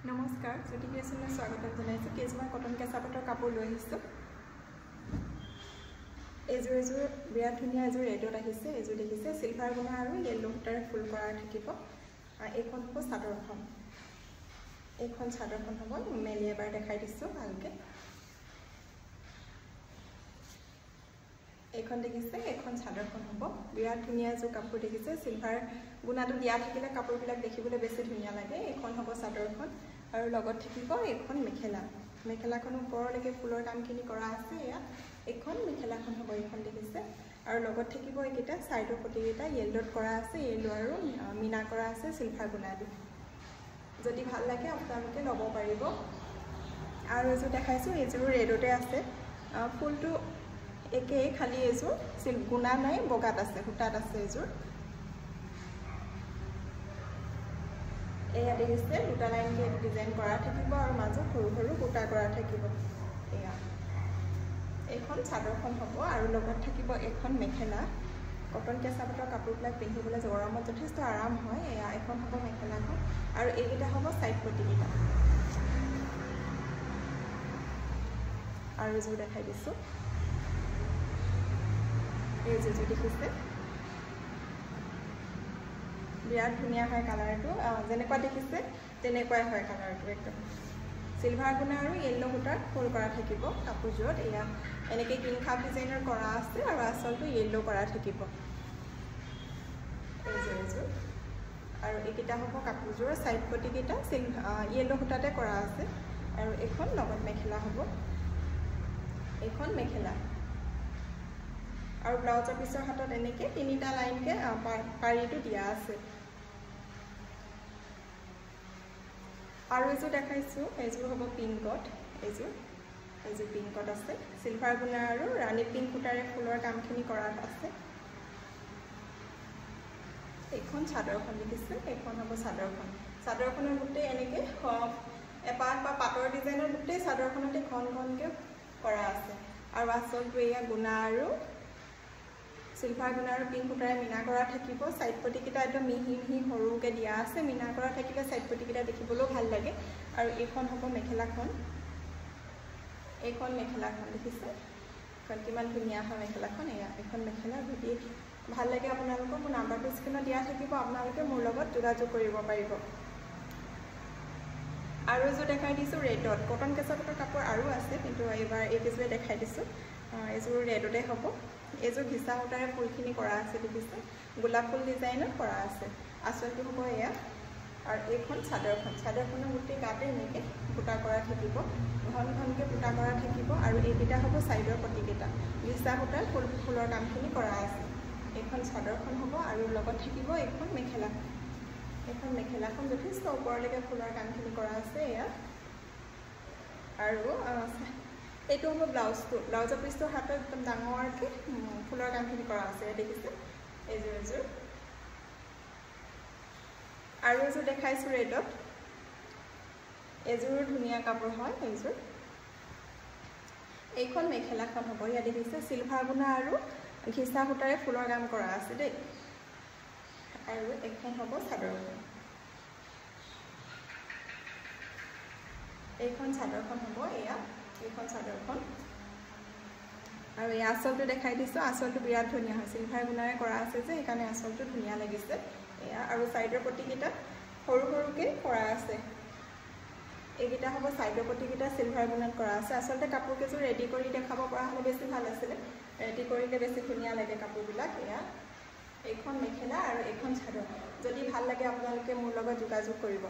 নমস্কাৰ জ্যোতি ক্ৰিয়েশ্যনলৈ স্বাগতম জনাইছোঁ। কেইজোৰ কটন কেঁচা পাটৰ কাপোৰ লৈ আহিছোঁ। এযোৰ বিৰাট ধুনীয়া এযোৰ ৰেডত আহিছে। এযোৰ দেখিছে চিলভাৰ গুণা আৰু য়েল্লো সূতাৰে ফুল কৰা থাকিব। এইখন হ'ব চাদৰখন। এইখন চাদৰখন হ'ব। মেলি এবাৰ দেখাই দিছোঁ ভালকৈ। এইখন দেখিছে, এইখন চাদৰখন হ'ব। বিৰাট ধুনীয়া এযোৰ কাপোৰ দেখিছে। চিলভাৰ গুণাটো দিয়া থাকিলে কাপোৰবিলাক দেখিবলৈ বেছি ধুনীয়া লাগে। এইখন হ'ব চাদৰখন আৰু লগত থাকিব এইখন মেখেলা। মেখেলাখন ওপৰলৈকে ফুলৰ কামখিনি কৰা আছে। এয়া এইখন মেখেলাখন হ'ব। এইখন দেখিছে আৰু লগত থাকিব এইকেইটা চাইডৰ পটিকেইটা য়েল্লোত কৰা আছে। য়েল্লো আৰু মিনা কৰা আছে চিলভাৰ গুণা দি। যদি ভাল লাগে আপোনালোকে ল'ব পাৰিব। আৰু এযোৰ দেখাইছোঁ, এইযোৰ ৰেডতে আছে। ফুলটো একেই, খালি এযোৰ গুণা নাই, বগাত আছে, সূতাত আছে এযোৰ। এয়া দেখিছে দুটা লাইনকৈ ডিজাইন কৰা থাকিব আৰু মাজত সৰু সৰু সূতা কৰা থাকিব। এয়া এইখন চাদৰখন হ'ব আৰু লগত থাকিব এখন মেখেলা। কটন কেঁচা পাটৰ কাপোৰবিলাক পিন্ধিবলৈ গৰমত যথেষ্ট আৰাম হয়। এয়া এখন হ'ব মেখেলাখন আৰু এইকেইটা হ'ব চাইড পটিকেইটা। আৰু এযোৰ দেখাই দিছোঁ। এইযোৰ দেখিছে, বিৰাট ধুনীয়া হয় কালাৰটো। যেনেকুৱা দেখিছে তেনেকুৱাই হয় কালাৰটো। একদম চিলভাৰ গুণা আৰু য়েল্লো সূতাৰ ফুল কৰা থাকিব কাপোৰযোৰত। এয়া এনেকৈ গ্ৰীণ খাপ ডিজাইনৰ কৰা আছে আৰু আচলটো য়েল্লো কৰা থাকিব। এইযোৰ আৰু এইকেইটা হ'ব কাপোৰযোৰৰ চাইড পটিকেইটা য়েল্লো সূতাতে কৰা আছে। আৰু এইখন লগত মেখেলা হ'ব। এইখন মেখেলা আৰু ব্লাউজৰ পিছৰ হাতত এনেকৈ তিনিটা লাইনকৈ পাৰীটো দিয়া আছে। আৰু এযোৰ দেখাইছোঁ, এইযোৰ হ'ব পিংকত। এইযোৰ পিংকত আছে। চিলভাৰ গুণা আৰু ৰাণী পিংক সূতাৰে ফুলৰ কামখিনি কৰা আছে। এইখন চাদৰখন দেখিছে, এইখন হ'ব চাদৰখন। চাদৰখনৰ গোটেই এনেকৈ এপাহ বা পাটৰ ডিজাইনৰ গোটেই চাদৰখনতে ঘন ঘনকৈ কৰা আছে। আৰু আচলটো এয়া গুণা আৰু চিলভাৰ গুণা আৰু পিংক সূতাৰে মিনা কৰা থাকিব। চাইড পটিকেইটা একদম মিহি মিহি সৰুকৈ দিয়া আছে। মিনা কৰা থাকিলে চাইড পটিকেইটা দেখিবলৈও ভাল লাগে। আৰু এইখন হ'ব মেখেলাখন। এইখন মেখেলাখন দেখিছে, এইখন কিমান ধুনীয়া হয় মেখেলাখন। এয়া এইখন মেখেলা। যদি ভাল লাগে আপোনালোকক মোৰ নাম্বাৰটো স্ক্ৰীণত দিয়া থাকিব, আপোনালোকে মোৰ লগত যোগাযোগ কৰিব পাৰিব। আৰু এযোৰ দেখাই দিছোঁ ৰেডত। কটন কেঁচা পাটৰ কাপোৰ আৰু আছে, কিন্তু এইবাৰ এইকেইযোৰে দেখাই দিছোঁ। এইযোৰ ৰেডতে হ'ব। এইযোৰ ঘিচা সূতাৰে ফুলখিনি কৰা আছে দেখিছে, গোলাপ ফুল ডিজাইনত কৰা আছে। আচলটো হ'ব এয়া। আৰু এইখন চাদৰখন। চাদৰখনৰ গোটেই গাতে এনেকৈ বুটা কৰা থাকিব, ঘন ঘনকৈ বুটা কৰা থাকিব। আৰু এইকেইটা হ'ব চাইডৰ পটিকেইটা ঘিচা সূতাৰ ফুলৰ কামখিনি কৰা আছে। এইখন চাদৰখন হ'ব আৰু লগত থাকিব এইখন মেখেলাখন। এইখন মেখেলাখন যথেষ্ট ওপৰলৈকে ফুলৰ কামখিনি কৰা আছে। এয়া আৰু এইটো হ'ব ব্লাউজটো। ব্লাউজৰ পিছৰ হাতত একদম ডাঙৰকৈ ফুলৰ কামখিনি কৰা আছে দেখিছে। এইযোৰ আৰু এযোৰ দেখাইছোঁ ৰেডত। এইযোৰো ধুনীয়া কাপোৰ হয়। এইখন মেখেলাখন হ'ব। ইয়াত দেখিছে চিলভাৰ গুণা আৰু ঘিচা সূতাৰে ফুলৰ কাম কৰা আছে দেই। আৰু এইখন হ'ব চাদৰখন। এইখন চাদৰখন হ'ব। এয়া এইখন চাদৰখন। আৰু এই আঁচলটো দেখাই দিছোঁ। আঁচলটো বিৰাট ধুনীয়া হয়, চিলভাৰ গুণাৰে কৰা আছে যে সেইকাৰণে আঁচলটো ধুনীয়া লাগিছে। এয়া আৰু চাইডৰ পটিকেইটা সৰু সৰুকৈ কৰা আছে। এইকেইটা হ'ব চাইডৰ পটিকেইটা চিলভাৰ গুণাত কৰা আছে। আচলতে কাপোৰকেইযোৰ ৰেডি কৰি দেখাব পৰা হ'লে বেছি ভাল আছিলে। ৰেডি কৰিলে বেছি ধুনীয়া লাগে কাপোৰবিলাক। এয়া এইখন মেখেলা আৰু এইখন চাদৰ। যদি ভাল লাগে আপোনালোকে মোৰ লগত যোগাযোগ কৰিব।